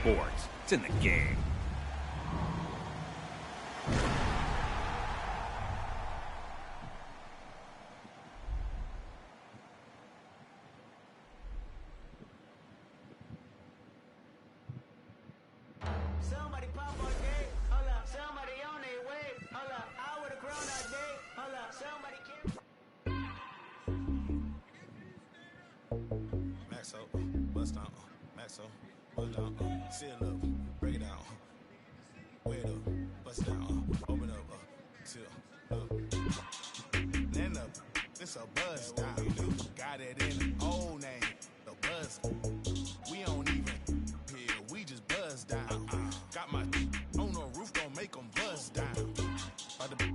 sports. It's in the game. Somebody pop on day, hold up. Somebody on their way, hold up. I would've grown that day, hold up. Somebody Maxo, bust down, Maxo, bust down, seal up, break it down, wait up, bust down, open up, seal up, then up, this a buzz down, got it in the old name, the buzz, we don't even hear, we just buzz down, got my on the roof, don't make them buzz down,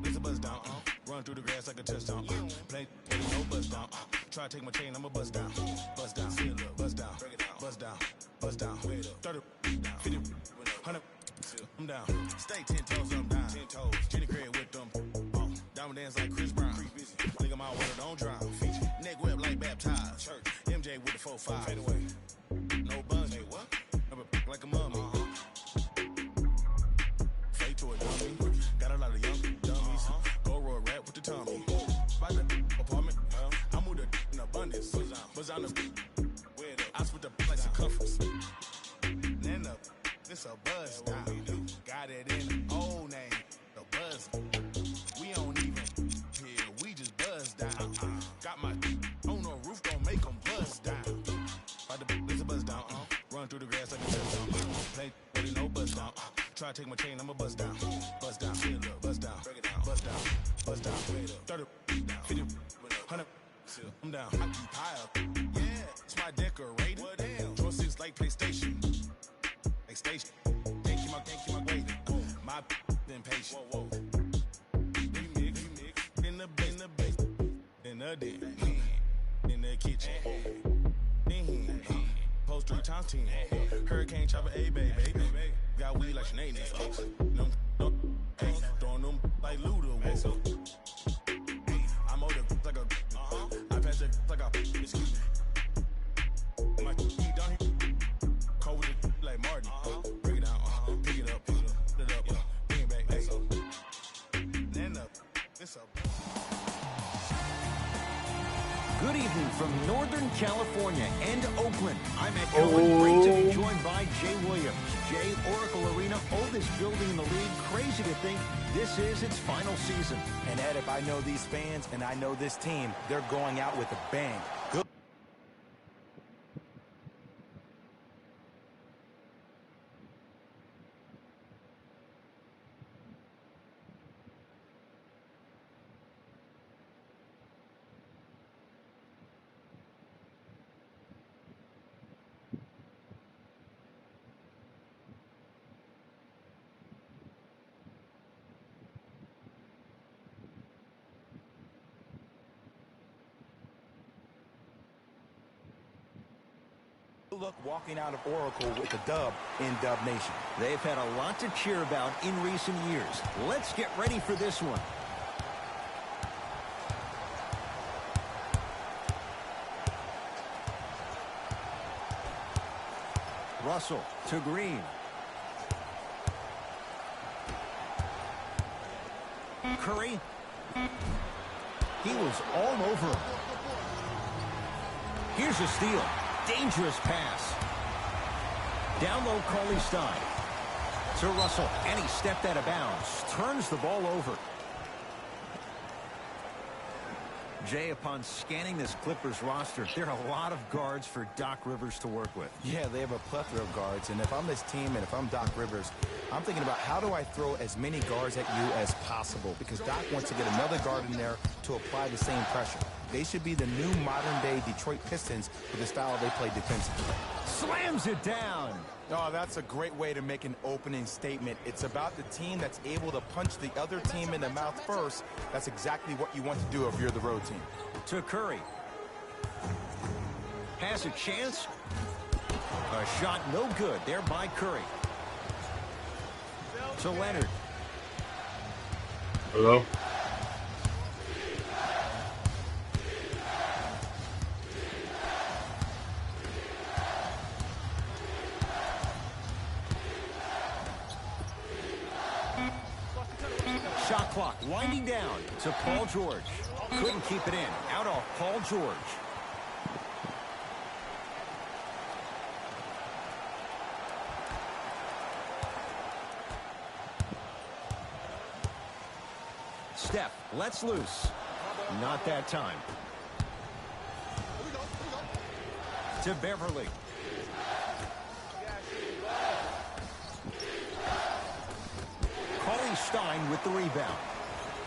it's a buzz down, run through the grass like a touchdown, play, no buzz down, try to take my chain, I'ma buzz down, seal up, buzz down, break it down, buzz down, wait up, 30, 50, 100, I'm down, stay 10 toes, I'm down, 10 toes, Jenny Craig with them, diamond dance like Chris Brown, nigga my water don't drown, neck whip like baptized, church, MJ with the 4-5, fade away, no buns, hey, what? Like a mummy, fade to a dummy, got a lot of young dummies, go roll rap with the Tommy, by the apartment, I move the in abundance, buzz on the I split the like circumference, then up, this a buzz down, got it in the old name, the buzz, we don't even hear, we just buzz down, got my on the roof, don't make them buzz down, by the it's a buzz down, run through the grass like a touchdown, play, ready, no buzz down, try to take my chain, I'ma buzz down, seal up, buzz down, break it down, buzz down, wait up, 30, 50, 100, I'm down, I keep high up, yeah, it's my decorator, what else? Draw 6 like PlayStation, like station, thank you my waiting, my impatient, whoa, you mix, in the basement, in the den, in the kitchen, post 3 times 10, hurricane chopper, a baby, got weed like Sinead, throwing them like Luda, I'm older like a, I pass it like a, excuse me, my key down here, cold with it like Martin, break it down, pick it up, put it up, bring it back, then up, this up. Good evening from Northern California and Oakland. I'm Ed Cohen. Great to be joined by Jay Williams. Jay, Oracle Arena, oldest building in the league. Crazy to think this is its final season. And Ed, if I know these fans and I know this team, they're going out with a bang. Good. Look walking out of Oracle with the dub in Dub Nation. They've had a lot to cheer about in recent years. Let's get ready for this one. Russell to Green. Curry. He was all over him. Here's a steal. Dangerous pass. Down low, Carly Stein. To Russell, and he stepped out of bounds. Turns the ball over. Jay, upon scanning this Clippers roster, there are a lot of guards for Doc Rivers to work with. Yeah, they have a plethora of guards, and if I'm this team and if I'm Doc Rivers, I'm thinking about how do I throw as many guards at you as possible, because Doc wants to get another guard in there to apply the same pressure. They should be the new modern-day Detroit Pistons with the style they play defensively. Slams it down. Oh, that's a great way to make an opening statement. It's about the team that's able to punch the other team in the mouth first. That's exactly what you want to do if you're the road team. To Curry. Has a chance. A shot no good there by Curry. To Leonard. Hello? clock winding down to Paul George. Couldn't keep it in. Out off Paul George. Steph lets loose. Not that time. To Beverly. Stein with the rebound.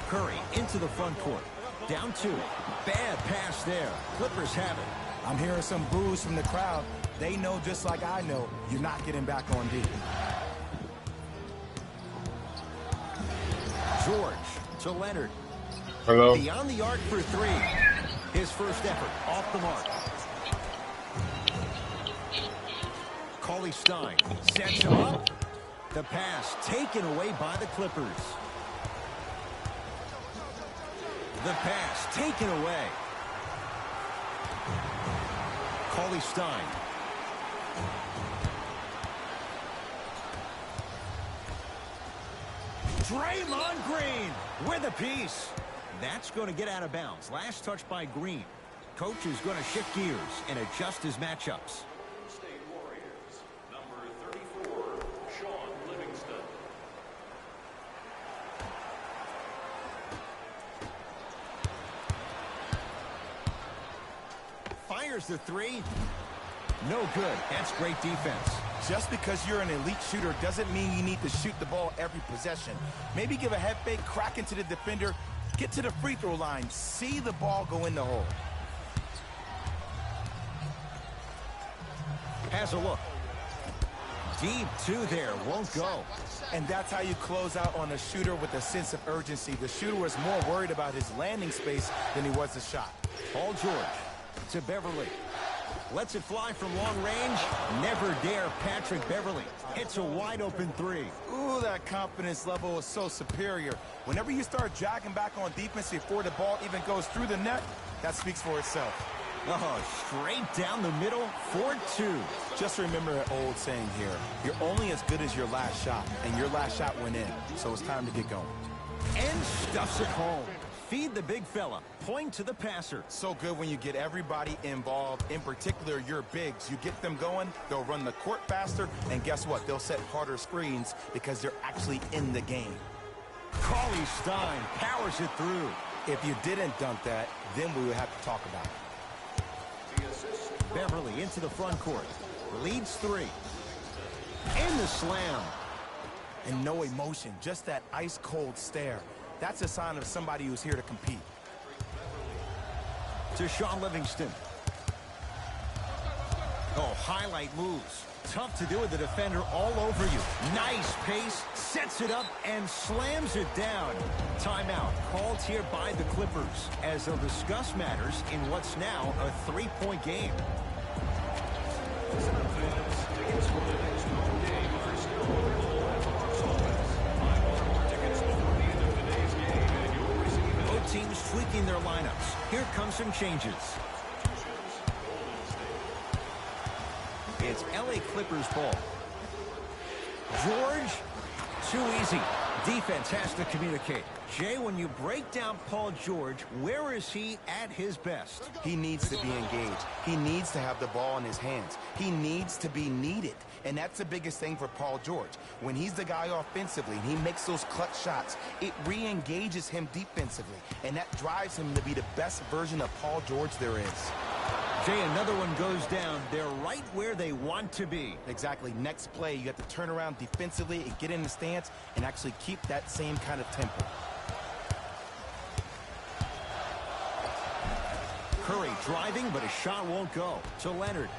Curry into the front court. Down 2. Bad pass there. Clippers have it. I'm hearing some boos from the crowd. They know just like I know you're not getting back on D. George to Leonard. Hello. Beyond the arc for 3. His first effort off the mark. Cauley Stein sets him up. The pass taken away by the Clippers. The pass taken away. Cauley Stein. Draymond Green with a piece. That's going to get out of bounds. Last touch by Green. Coach is going to shift gears and adjust his matchups. Fires the 3. No good. That's great defense. Just because you're an elite shooter doesn't mean you need to shoot the ball every possession. Maybe give a head fake, crack into the defender, get to the free throw line, see the ball go in the hole. Has a look. Deep 2 there. Won't go. And that's how you close out on a shooter with a sense of urgency. The shooter was more worried about his landing space than he was the shot. Paul George to Beverly. Lets it fly from long range. Never dare Patrick Beverly. Hits a wide open 3. Ooh, that confidence level is so superior. Whenever you start jogging back on defense before the ball even goes through the net, that speaks for itself. Oh, straight down the middle for 2. Just remember an old saying here. You're only as good as your last shot, and your last shot went in, so it's time to get going. And stuffs it home. Feed the big fella. Point to the passer. So good when you get everybody involved, in particular your bigs. You get them going, they'll run the court faster, and guess what? They'll set harder screens because they're actually in the game. Cauley Stein powers it through. If you didn't dunk that, then we would have to talk about it. Beverly into the front court. Leads 3. And the slam. And no emotion, just that ice-cold stare. That's a sign of somebody who's here to compete. To Sean Livingston. Oh, highlight moves. Tough to do with the defender all over you. Nice pace, sets it up, and slams it down. Timeout called here by the Clippers as they'll discuss matters in what's now a 3-point game. Both teams tweaking their lineups. Here come some changes. It's LA Clippers ball. George, too easy. Defense has to communicate. Jay, when you break down Paul George, where is he at his best? He needs to be engaged. He needs to have the ball in his hands. He needs to be needed. And that's the biggest thing for Paul George. When he's the guy offensively and he makes those clutch shots, it re-engages him defensively. And that drives him to be the best version of Paul George there is. Jay, another one goes down. They're right where they want to be. Exactly. Next play, you have to turn around defensively and get in the stance and actually keep that same kind of tempo. Curry driving, but his shot won't go. To Leonard.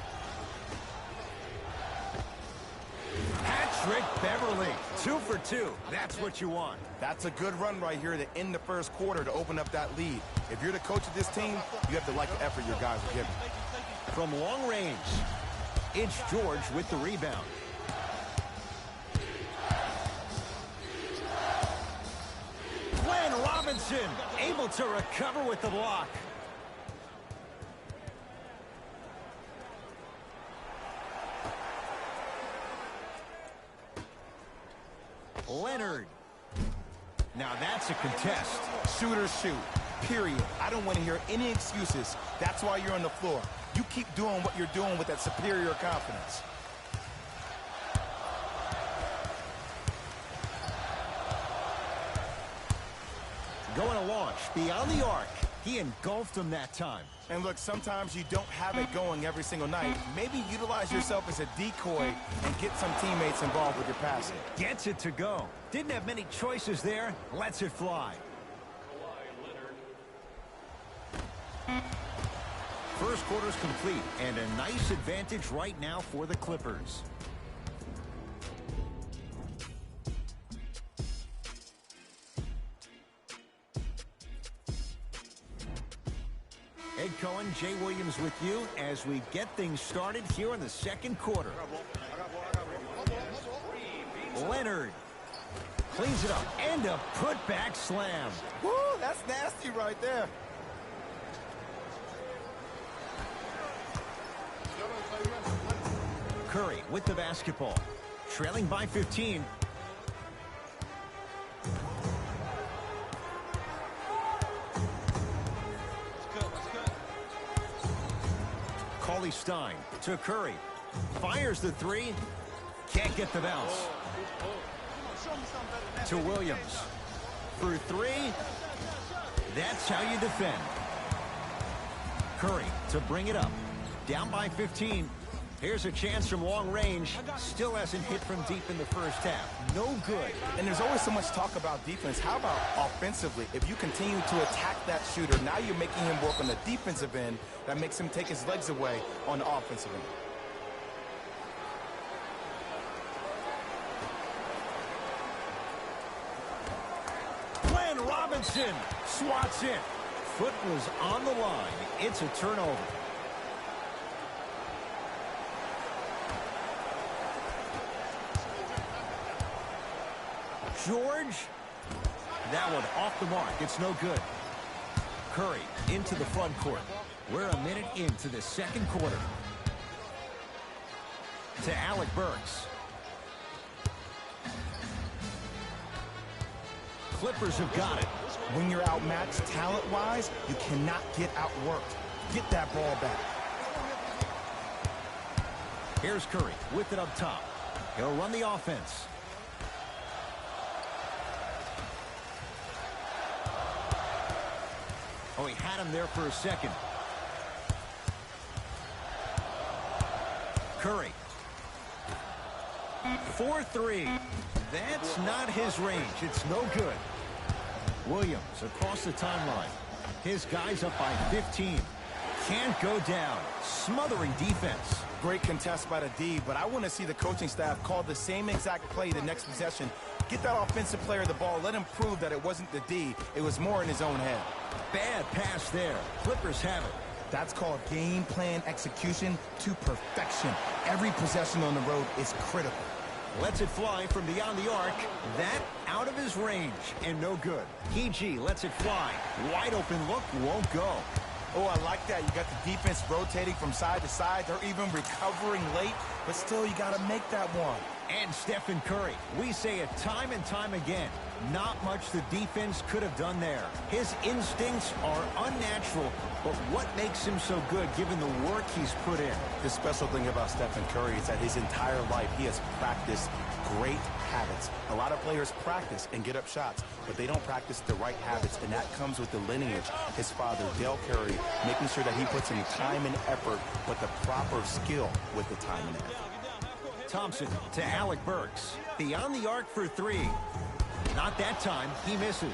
Patrick Beverly, 2 for 2. That's what you want. That's a good run right here to end the first quarter to open up that lead. If you're the coach of this team, you have to like the effort your guys are giving. From long range, it's George with the rebound. Glenn Robinson able to recover with the block. Leonard. Now that's a contest. Shooters shoot, period. I don't want to hear any excuses. That's why you're on the floor. You keep doing what you're doing with that superior confidence. Going to launch beyond the arc. He engulfed him that time. And look, sometimes you don't have it going every single night. Maybe utilize yourself as a decoy and get some teammates involved with your passing. Gets it to go. Didn't have many choices there. Lets it fly. First quarter's complete, and a nice advantage right now for the Clippers. Ed Cohen, Jay Williams with you as we get things started here in the second quarter. Leonard cleans it up, and a putback slam. Woo, that's nasty right there. Curry with the basketball, trailing by 15. Stein to Curry. Fires the three. Can't get the bounce. To Williams. For three. That's how you defend. Curry to bring it up. Down by 15. Here's a chance from long range. Still hasn't hit from deep in the first half. No good. And there's always so much talk about defense. How about offensively? If you continue to attack that shooter, now you're making him work on the defensive end. That makes him take his legs away on the offensive end. Glenn Robinson swats it. Foot was on the line. It's a turnover. George, that one off the mark. It's no good. Curry into the front court. We're a minute into the second quarter. To Alec Burks. Clippers have got it. When you're outmatched talent-wise, you cannot get outworked. Get that ball back. Here's Curry with it up top. He'll run the offense. Oh, he had him there for a second. Curry. 4-3. That's not his range. It's no good. Williams across the timeline. His guy's up by 15. Can't go down. Smothering defense. Great contest by the D, but I want to see the coaching staff call the same exact play the next possession. Get that offensive player the ball. Let him prove that it wasn't the D. It was more in his own head. Bad pass there. Clippers have it. That's called game plan execution to perfection. Every possession on the road is critical. Lets it fly from beyond the arc. That out of his range and no good. PG lets it fly. Wide open look won't go. Oh, I like that. You got the defense rotating from side to side. They're even recovering late, but still you got to make that one. And Stephen Curry. We say it time and time again. Not much the defense could have done there. His instincts are unnatural, but what makes him so good given the work he's put in? The special thing about Stephen Curry is that his entire life he has practiced great habits. A lot of players practice and get up shots, but they don't practice the right habits, and that comes with the lineage. His father, Dale Curry, making sure that he puts in time and effort, but the proper skill with the time and effort. Thompson to Alec Burks. Beyond the arc for three. Not that time. He misses.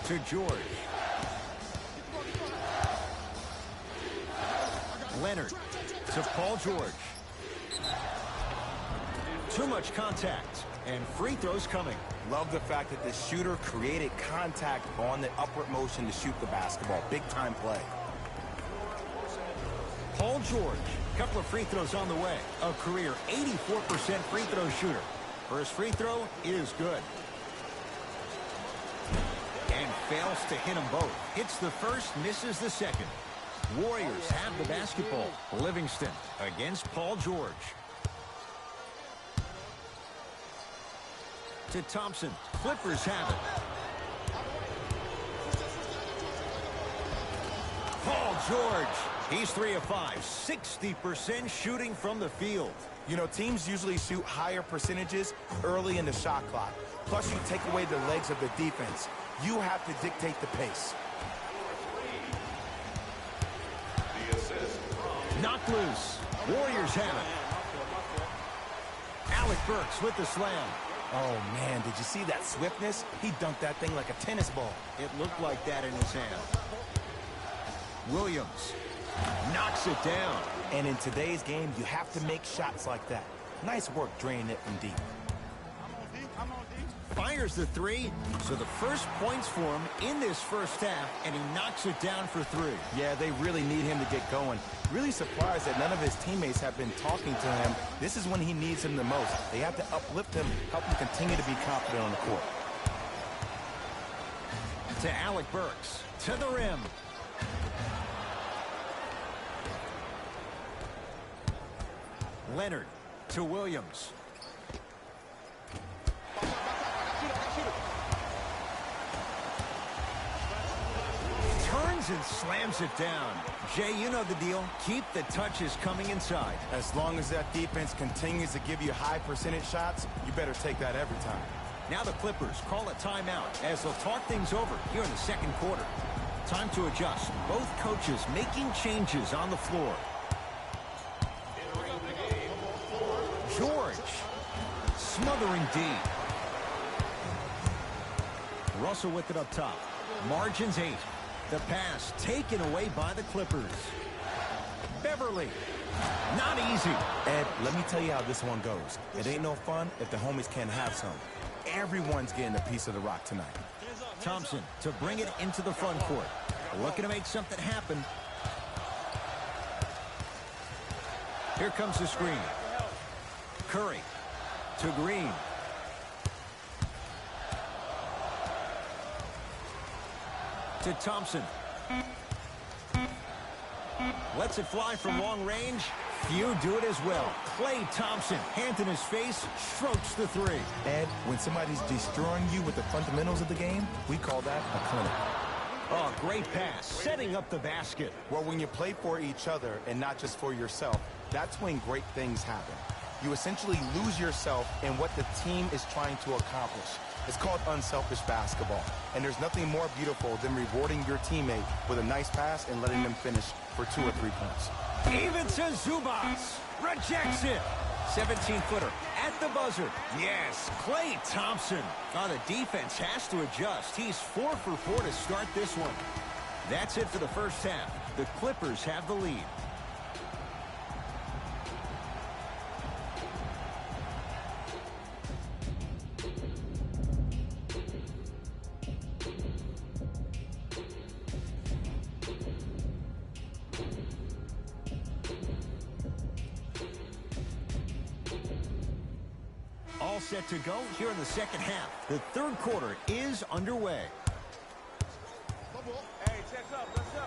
To George. Leonard to Paul George. Too much contact. And free throws coming. Love the fact that the shooter created contact on the upward motion to shoot the basketball. Big time play. Paul George. Couple of free throws on the way. A career 84% free throw shooter. First free throw is good. And fails to hit them both. Hits the first, misses the second. Warriors have the basketball. Livingston against Paul George. To Thompson. Clippers have it. Paul George, he's 3 of 5, 60% shooting from the field. You know, teams usually shoot higher percentages early in the shot clock. Plus, you take away the legs of the defense. You have to dictate the pace. Knocked loose. Warriors have it. Alec Burks with the slam. Oh, man, did you see that swiftness? He dunked that thing like a tennis ball. It looked like that in his hand. Williams knocks it down. And in today's game, you have to make shots like that. Nice work draining it from deep. Fires the three, so the first points for him in this first half, and he knocks it down for 3. Yeah, they really need him to get going. Really surprised that none of his teammates have been talking to him. This is when he needs him the most. They have to uplift him, help him continue to be confident on the court. To Alec Burks, to the rim. Leonard to Williams. Turns and slams it down. Jay, you know the deal. Keep the touches coming inside. As long as that defense continues to give you high percentage shots, you better take that every time. Now the Clippers call a timeout as they'll talk things over here in the second quarter. Time to adjust. Both coaches making changes on the floor. George smothering D. Russell with it up top. Margins 8. The pass taken away by the Clippers. Beverly. Not easy. Ed, let me tell you how this one goes. It ain't no fun if the homies can't have some. Everyone's getting a piece of the rock tonight. Thompson to bring it into the front court. Looking to make something happen. Here comes the screen. Curry to Green. To Thompson. Lets it fly from long range. Few do it as well. Klay Thompson, hand in his face, strokes the 3. Ed, when somebody's destroying you with the fundamentals of the game, we call that a clinic. Oh, great pass, setting up the basket. Well, when you play for each other and not just for yourself, that's when great things happen. You essentially lose yourself in what the team is trying to accomplish. It's called unselfish basketball. And there's nothing more beautiful than rewarding your teammate with a nice pass and letting them finish for 2 or 3 points. Even to Zubac. Rejects it. 17-footer at the buzzer. Yes, Klay Thompson. Oh, the defense has to adjust. He's 4 for 4 to start this one. That's it for the first half. The Clippers have the lead. All set to go here in the second half. The third quarter is underway. Hey, check up, let's go.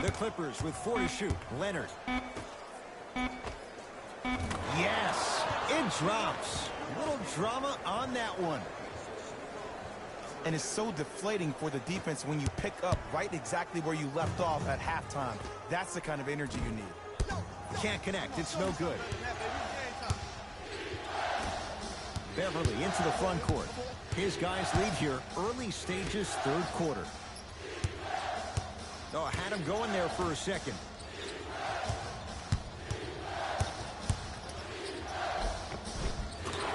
The Clippers with 4 to shoot. Leonard. Yes, it drops. Little drama on that one. And it's so deflating for the defense when you pick up right exactly where you left off at halftime. That's the kind of energy you need. Can't connect. It's no good. Beverly into the front court. His guys lead here early stages, third quarter. Oh, had him going there for a second.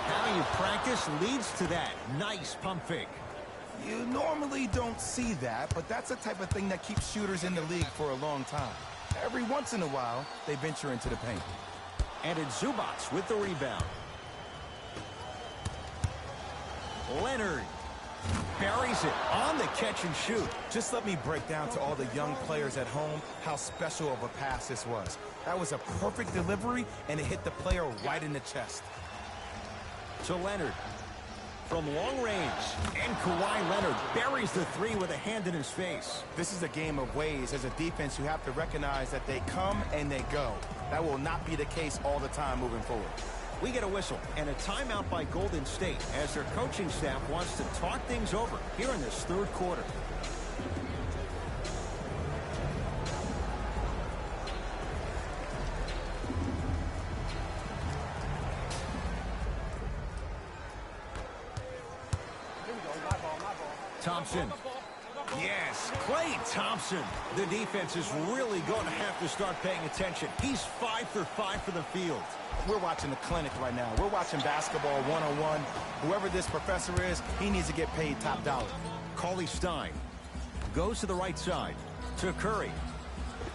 How you practice leads to that. Nice pump fake. You normally don't see that, but that's the type of thing that keeps shooters in the league for a long time. Every once in a while, they venture into the paint. And it's Zubac with the rebound. Leonard buries it on the catch and shoot. Just let me break down to all the young players at home how special of a pass this was. That was a perfect delivery, and it hit the player right in the chest. To Leonard. from long range. And Kawhi Leonard buries the three with a hand in his face. This is a game of ways. As a defense, you have to recognize that they come and they go. That will not be the case all the time moving forward. We get a whistle and a timeout by Golden State as their coaching staff wants to talk things over here in this third quarter. Thompson. Yes, Klay Thompson. The defense is really going to have to start paying attention. He's 5 for 5 for the field. We're watching the clinic right now. We're watching basketball one-on-one. Whoever this professor is, he needs to get paid top dollar. Cauley Stein goes to the right side to Curry.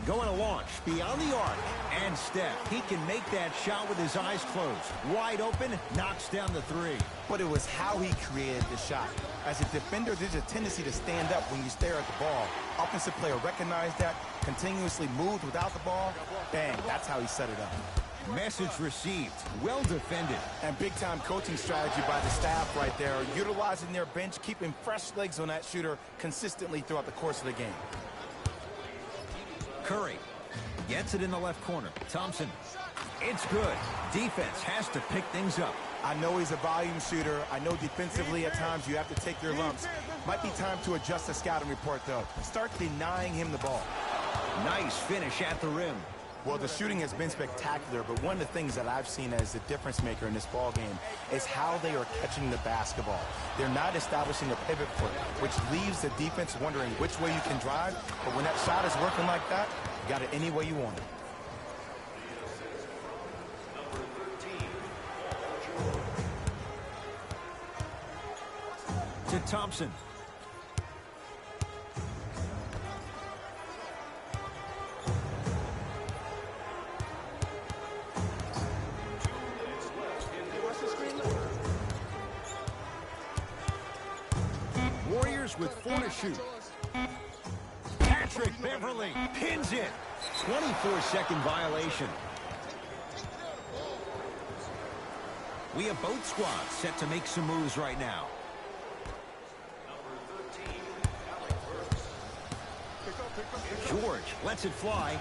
Going to launch beyond the arc. And Steph, he can make that shot with his eyes closed. Wide open, knocks down the three. But it was how he created the shot. As a defender, there's a tendency to stand up when you stare at the ball. Offensive player recognized that, continuously moved without the ball. Bang, that's how he set it up. Message received. Well defended. And big-time coaching strategy by the staff right there, utilizing their bench, keeping fresh legs on that shooter consistently throughout the course of the game. Curry gets it in the left corner. Thompson. It's good. Defense has to pick things up. I know he's a volume shooter. I know defensively at times you have to take your lumps. Might be time to adjust the scouting report, though. Start denying him the ball. Nice finish at the rim. Well, the shooting has been spectacular, but one of the things that I've seen as the difference maker in this ball game is how they are catching the basketball. They're not establishing a pivot foot, which leaves the defense wondering which way you can drive. But when that shot is working like that, you got it any way you want it. To Thompson. Warriors with 4 to shoot. Patrick Beverly pins it. 24-second violation. We have both squads set to make some moves right now. George lets it fly.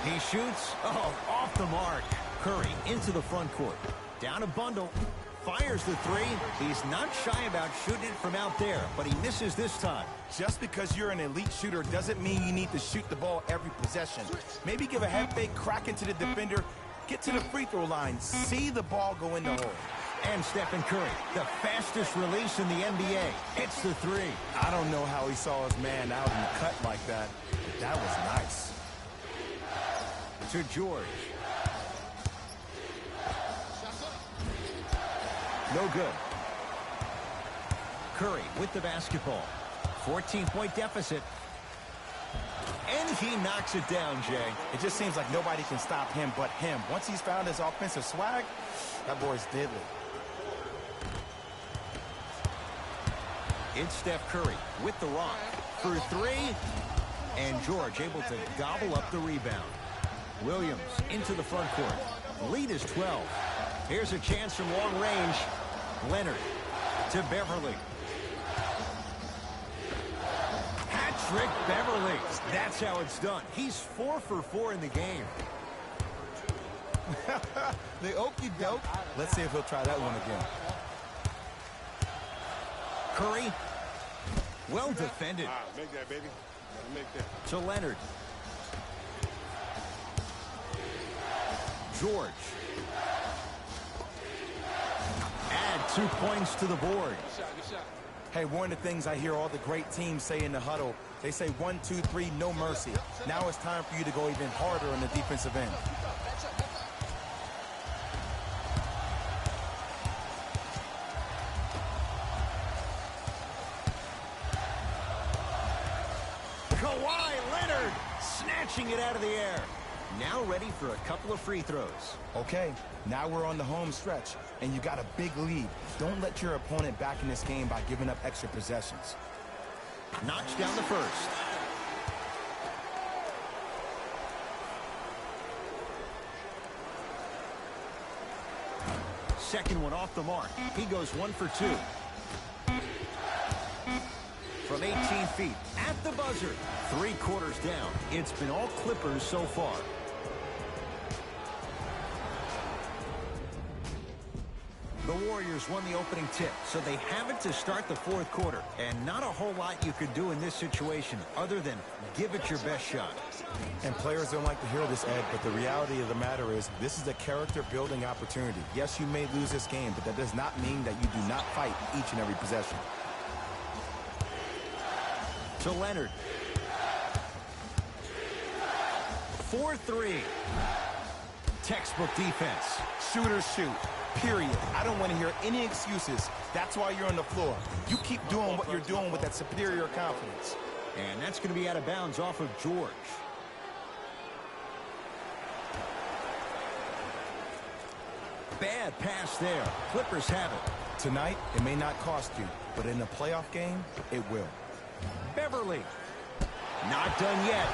He shoots. Oh, off the mark. Curry into the front court. Down a bundle. Fires the three. He's not shy about shooting it from out there, but he misses this time. Just because you're an elite shooter doesn't mean you need to shoot the ball every possession. Maybe give a head fake, crack into the defender, get to the free throw line, see the ball go in the hole. And Stephen Curry, the fastest release in the NBA, hits the three. I don't know how he saw his man out in the cut like that. That was nice. To George. No good. Curry with the basketball. 14-point deficit. And he knocks it down, Jay. It just seems like nobody can stop him but him. Once he's found his offensive swag, that boy's deadly. It's Steph Curry with the rock for three. And George able to gobble up the rebound. Williams into the front court. Lead is 12. Here's a chance from long range. Leonard to Beverly. Patrick Beverly. That's how it's done. He's 4 for 4 in the game. The okey doke. Let's see if he'll try that one again. Curry. Well defended. Make that, baby. Make that. To Leonard. George. Add 2 points to the board. Hey, one of the things I hear all the great teams say in the huddle, they say 1, 2, 3, no mercy. Now it's time for you to go even harder on the defensive end. Kawhi Leonard snatching it out of the air. Now ready for a couple of free throws. Okay, now we're on the home stretch, and you got a big lead. Don't let your opponent back in this game by giving up extra possessions. Knocks down the first. Second one off the mark. He goes 1 for 2. From 18 feet at the buzzer. 3 quarters down. It's been all Clippers so far. The Warriors won the opening tip, so they have it to start the 4th quarter. And not a whole lot you could do in this situation other than give it your best shot. And players don't like to hear this, Ed, but the reality of the matter is this is a character-building opportunity. Yes, you may lose this game, but that does not mean that you do not fight each and every possession. To Leonard. 4-3. Textbook defense. Shooters shoot. Period. I don't want to hear any excuses. That's why you're on the floor. You keep doing what you're doing with that superior confidence. And that's going to be out of bounds off of George. Bad pass there. Clippers have it. Tonight, it may not cost you, but in a playoff game, it will. Beverly. Not done yet.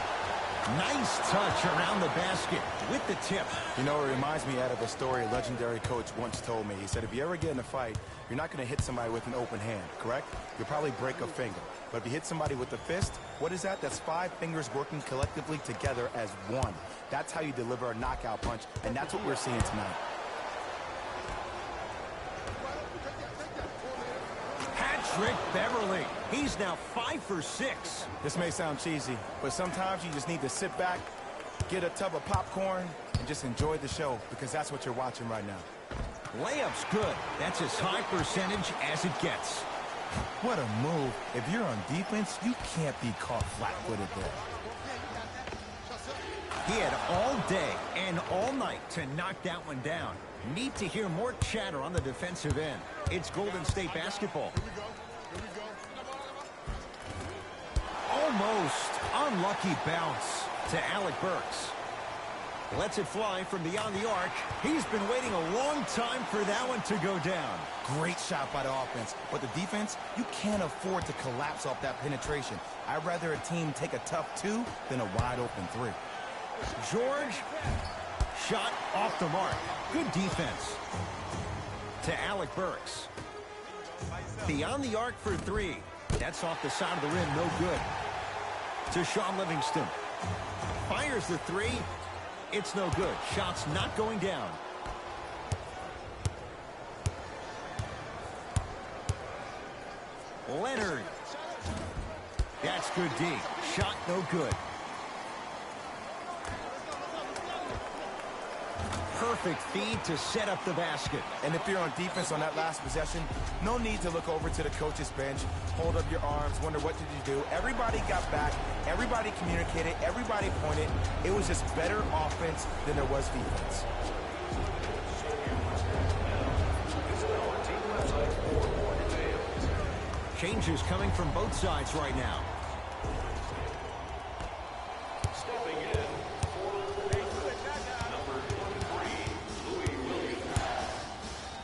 Nice touch around the basket with the tip. You know, it reminds me out of a story a legendary coach once told me. He said, if you ever get in a fight, you're not going to hit somebody with an open hand, correct? You'll probably break a finger. But if you hit somebody with a fist, what is that? That's 5 fingers working collectively together as one. That's how you deliver a knockout punch, and that's what we're seeing tonight. Patrick Beverly. He's now 5 for 6. This may sound cheesy, but sometimes you just need to sit back, get a tub of popcorn, and just enjoy the show, because that's what you're watching right now. Layup's good. That's as high percentage as it gets. What a move. If you're on defense, you can't be caught flat-footed there. He had all day and all night to knock that one down. Need to hear more chatter on the defensive end. It's Golden State basketball. Almost unlucky bounce to Alec Burks. Lets it fly from beyond the arc. He's been waiting a long time for that one to go down. Great shot by the offense, but the defense, you can't afford to collapse off that penetration. I'd rather a team take a tough 2 than a wide-open 3. George, shot off the mark. Good defense. To Alec Burks. Beyond the arc for 3. That's off the side of the rim, no good. To Sean Livingston. Fires the 3. It's no good. Shot's not going down. Leonard. That's good D. Shot no good. Perfect feed to set up the basket. And if you're on defense on that last possession, no need to look over to the coach's bench, hold up your arms, wonder what did you do. Everybody got back, everybody communicated, everybody pointed. It was just better offense than there was defense. Changes coming from both sides right now.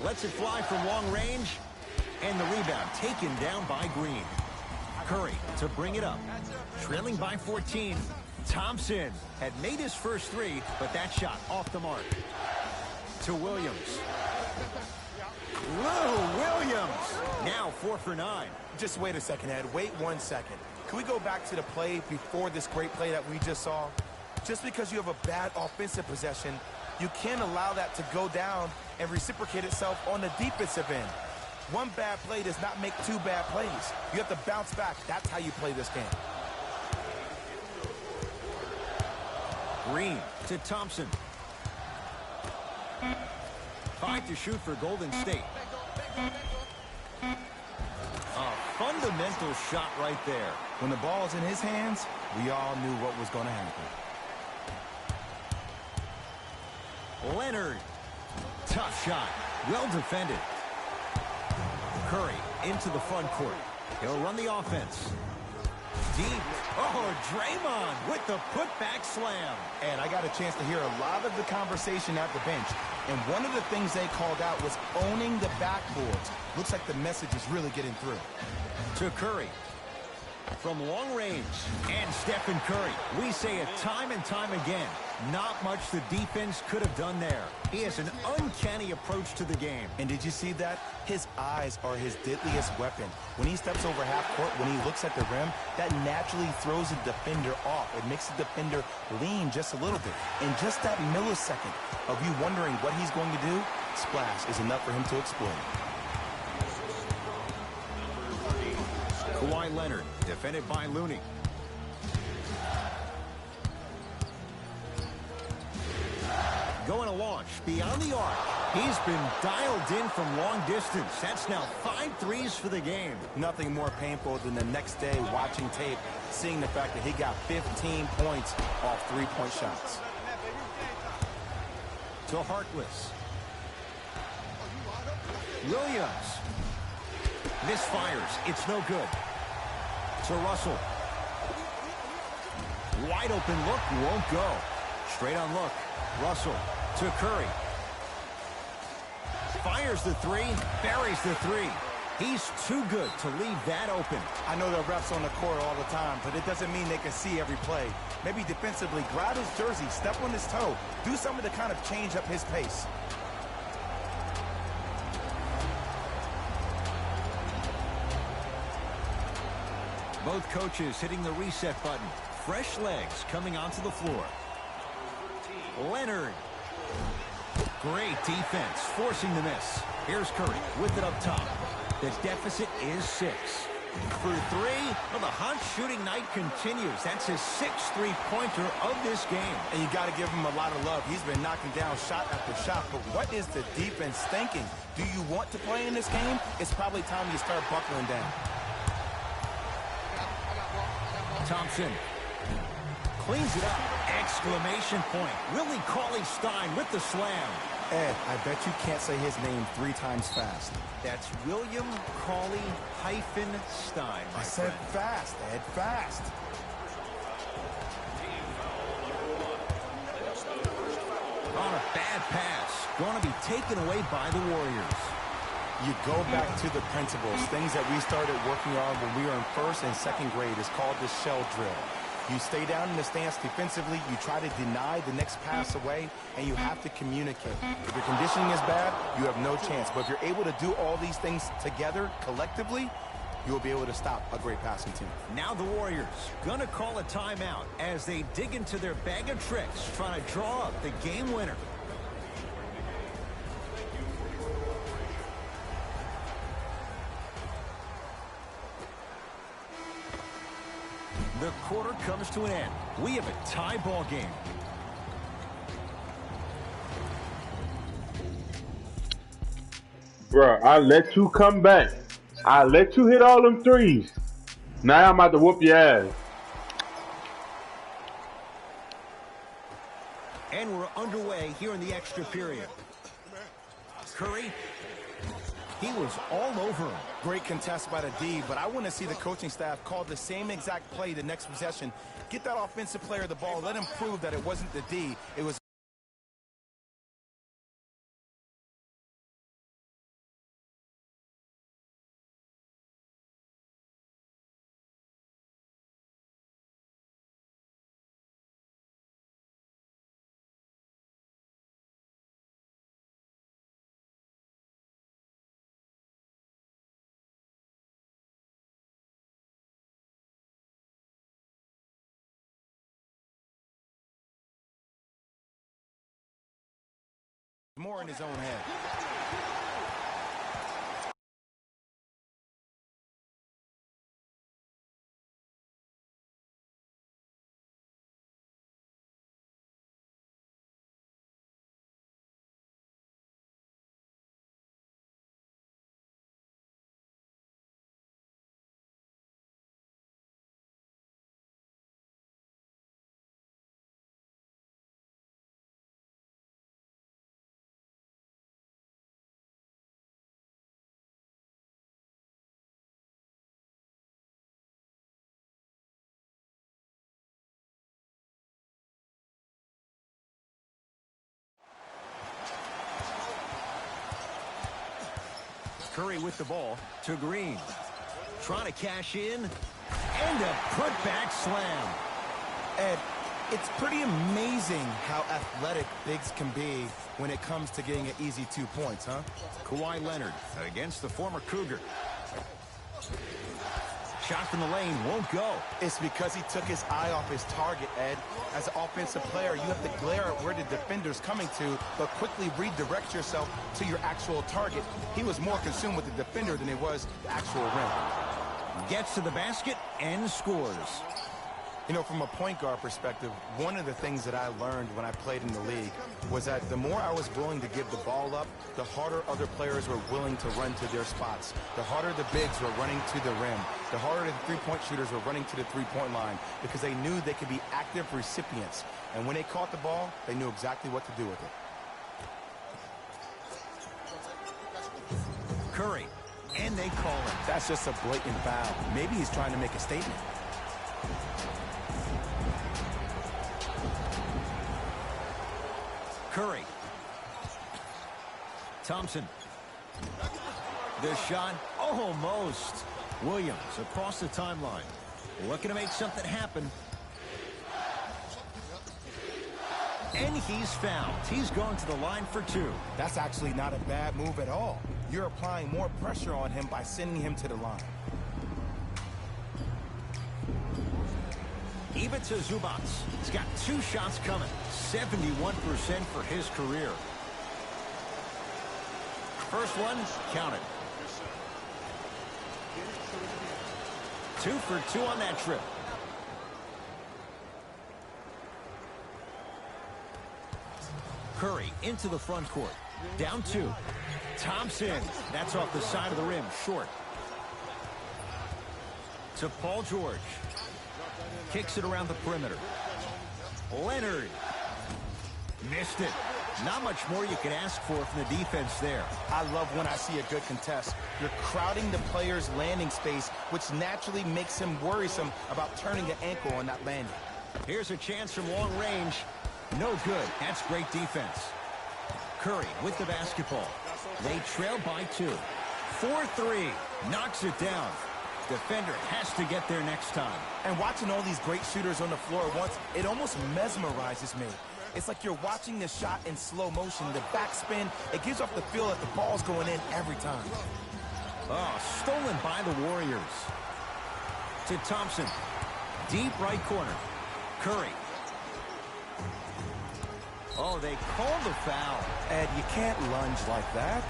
Lets it fly from long range. And the rebound taken down by Green. Curry to bring it up. Trailing by 14. Thompson had made his first 3, but that shot off the mark. To Williams. Lou Williams. Now 4 for 9. Just wait a second, Ed. Wait 1 second. Can we go back to the play before this great play that we just saw? Just because you have a bad offensive possession, you can't allow that to go down and reciprocate itself on the defensive end. 1 bad play does not make 2 bad plays. You have to bounce back. That's how you play this game. Green to Thompson. 5 to shoot for Golden State. A fundamental shot right there. When the ball's in his hands, we all knew what was going to happen. Leonard. Tough shot. Well defended. Curry into the front court. He'll run the offense. Deep. Oh, Draymond with the putback slam. And I got a chance to hear a lot of the conversation at the bench. And one of the things they called out was owning the backboards. Looks like the message is really getting through. To Curry. From long range. And Stephen Curry. We say it time and time again. Not much the defense could have done there. He has an uncanny approach to the game. And did you see that? His eyes are his deadliest weapon. When he steps over half court, when he looks at the rim, that naturally throws the defender off. It makes the defender lean just a little bit. And just that millisecond of you wondering what he's going to do, splash is enough for him to explode. Kawhi Leonard, defended by Looney. Going to launch beyond the arc. He's been dialed in from long distance. That's now 5 threes for the game. Nothing more painful than the next day watching tape, seeing the fact that he got 15 points off three-point shots. To Harkless. Williams. Misfires. It's no good. To Russell. Wide open look. Won't go. Straight on look. Russell to Curry. Fires the three. Buries the three. He's too good to leave that open. I know the refs on the court all the time, but it doesn't mean they can see every play. Maybe defensively, grab his jersey, step on his toe, do something to kind of change up his pace. Both coaches hitting the reset button. Fresh legs coming onto the floor. Leonard. Great defense, forcing the miss. Here's Curry with it up top. The deficit is 6. For 3, well, the hot shooting night continues. That's his 6th three-pointer of this game. And you got to give him a lot of love. He's been knocking down shot after shot. But what is the defense thinking? Do you want to play in this game? It's probably time you start buckling down. Thompson cleans it up. Exclamation point. Willie Cauley-Stein with the slam. Ed, I bet you can't say his name 3 times fast. That's William Cauley-Stein. I said fast, Ed, fast. On a bad pass. Going to be taken away by the Warriors. You go back to the principles, things that we started working on when we were in 1st and 2nd grade. It's called the shell drill. You stay down in the stance defensively, you try to deny the next pass away, and you have to communicate. If your conditioning is bad, you have no chance. But if you're able to do all these things together, collectively, you'll be able to stop a great passing team. Now the Warriors gonna call a timeout as they dig into their bag of tricks, trying to draw up the game winner. The quarter comes to an end. We have a tie ball game. Bro, I let you come back. I let you hit all them threes. Now I'm about to whoop your ass. And we're underway here in the extra period. Curry. He was all over him. Great contest by the D, but I want to see the coaching staff call the same exact play the next possession. Get that offensive player the ball. Let him prove that it wasn't the D. It was. More in his own head. Curry with the ball to Green. Trying to cash in. And a putback slam. Ed, it's pretty amazing how athletic bigs can be when it comes to getting an easy 2 points, huh? Kawhi Leonard against the former Cougar. Shot from the lane won't go. It's because he took his eye off his target, Ed. As an offensive player, you have to glare at where the defender's coming to, but quickly redirect yourself to your actual target. He was more consumed with the defender than it was the actual rim. Gets to the basket and scores. You know, from a point guard perspective, one of the things that I learned when I played in the league was that the more I was willing to give the ball up, the harder other players were willing to run to their spots. The harder the bigs were running to the rim. The harder the three-point shooters were running to the three-point line because they knew they could be active recipients. And when they caught the ball, they knew exactly what to do with it. Curry, and they call it. That's just a blatant foul. Maybe he's trying to make a statement. Curry. Thompson. The shot, almost. Williams across the timeline. Looking to make something happen. And he's fouled. He's going to the line for two. That's actually not a bad move at all. You're applying more pressure on him by sending him to the line. Ivica Zubac. He's got 2 shots coming. 71% for his career. First one, counted. 2 for 2 on that trip. Curry into the front court. Down 2. Thompson. That's off the side of the rim. Short. To Paul George. Kicks it around the perimeter. Leonard. Missed it. Not much more you can ask for from the defense there. I love when I see a good contest. You're crowding the player's landing space, which naturally makes him worrisome about turning the ankle on that landing. Here's a chance from long range. No good. That's great defense. Curry with the basketball. They trail by 2. 4-3. Knocks it down. Defender has to get there next time. And watching all these great shooters on the floor at once, it almost mesmerizes me. It's like you're watching the shot in slow motion. The backspin, it gives off the feel that the ball's going in every time. Oh, stolen by the Warriors. To Thompson. Deep right corner. Curry. Oh, they called the foul. Ed, you can't lunge like that.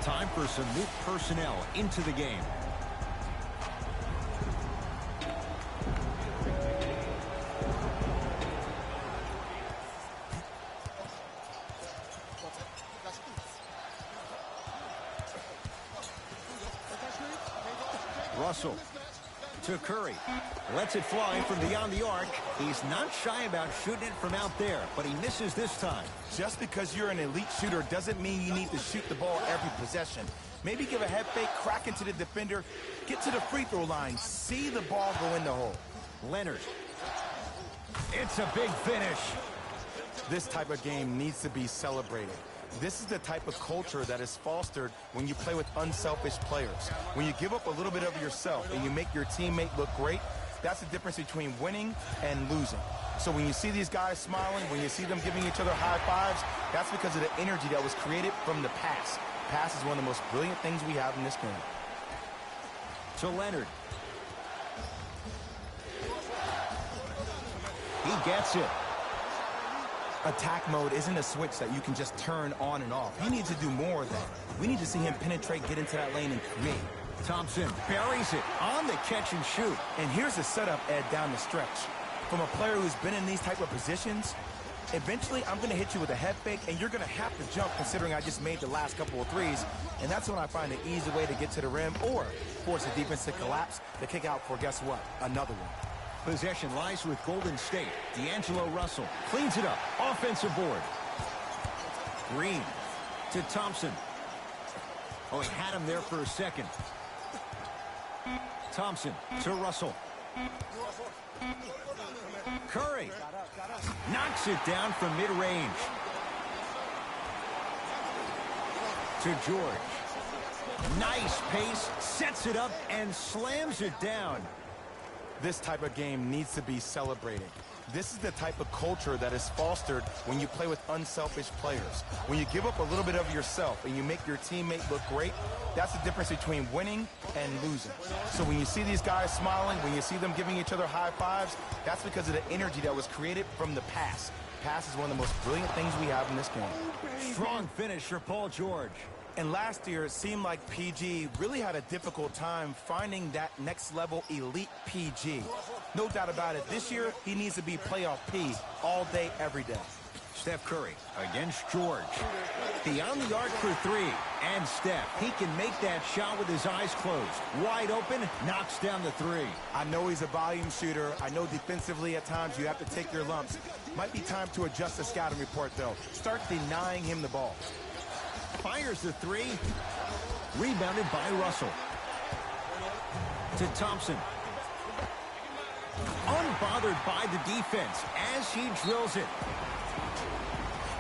Time for some new personnel into the game. Russell to Curry. Lets it fly from beyond the arc. He's not shy about shooting it from out there, but he misses this time. Just because you're an elite shooter doesn't mean you need to shoot the ball every possession. Maybe give a head fake, crack into the defender, get to the free throw line, see the ball go in the hole. Leonard. It's a big finish. This type of game needs to be celebrated. This is the type of culture that is fostered when you play with unselfish players. When you give up a little bit of yourself and you make your teammate look great, that's the difference between winning and losing. So when you see these guys smiling, when you see them giving each other high fives, that's because of the energy that was created from the pass. Pass is one of the most brilliant things we have in this game. To Leonard. He gets it. Attack mode isn't a switch that you can just turn on and off. He needs to do more of that. We need to see him penetrate, get into that lane, and create. Thompson buries it on the catch and shoot. And here's the setup, Ed, down the stretch. From a player who's been in these type of positions, eventually I'm going to hit you with a head fake, and you're going to have to jump considering I just made the last couple of threes. And that's when I find an easy way to get to the rim or force the defense to collapse to kick out for, guess what, another one. Possession lies with Golden State. D'Angelo Russell cleans it up. Offensive board. Green to Thompson. Oh, he had him there for a second. Thompson to Russell. Curry knocks it down from mid-range. To George. Nice pace, sets it up, and slams it down. This type of game needs to be celebrated. This is the type of culture that is fostered when you play with unselfish players. When you give up a little bit of yourself and you make your teammate look great, that's the difference between winning and losing. So when you see these guys smiling, when you see them giving each other high fives, that's because of the energy that was created from the pass. Pass is one of the most brilliant things we have in this game. Strong finish for Paul George. And last year, it seemed like PG really had a difficult time finding that next-level elite PG. No doubt about it, this year, he needs to be playoff P all day, every day. Steph Curry against George. Beyond the arc for three. And Steph, he can make that shot with his eyes closed. Wide open, knocks down the three. I know he's a volume shooter. I know defensively at times you have to take your lumps. Might be time to adjust the scouting report, though. Start denying him the ball. Fires the three. Rebounded by Russell. To Thompson. Unbothered by the defense as he drills it.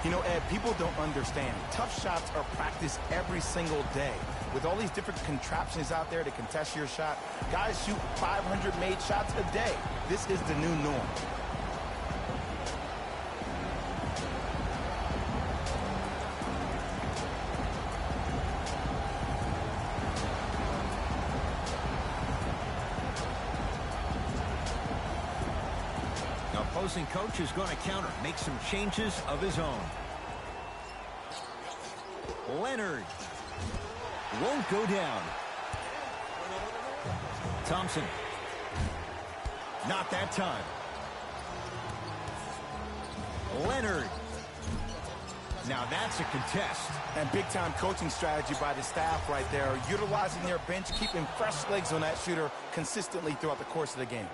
You know, Ed, people don't understand. Tough shots are practiced every single day. With all these different contraptions out there to contest your shot, guys shoot 500 made shots a day. This is the new norm. Opposing coach is going to counter, make some changes of his own. Leonard won't go down. Thompson. Not that time. Leonard. Now that's a contest. And big-time coaching strategy by the staff right there, utilizing their bench, keeping fresh legs on that shooter consistently throughout the course of the game.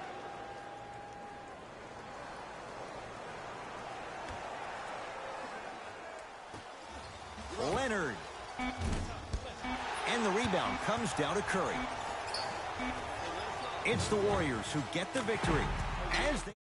Leonard. And the rebound comes down to Curry. It's the Warriors who get the victory as they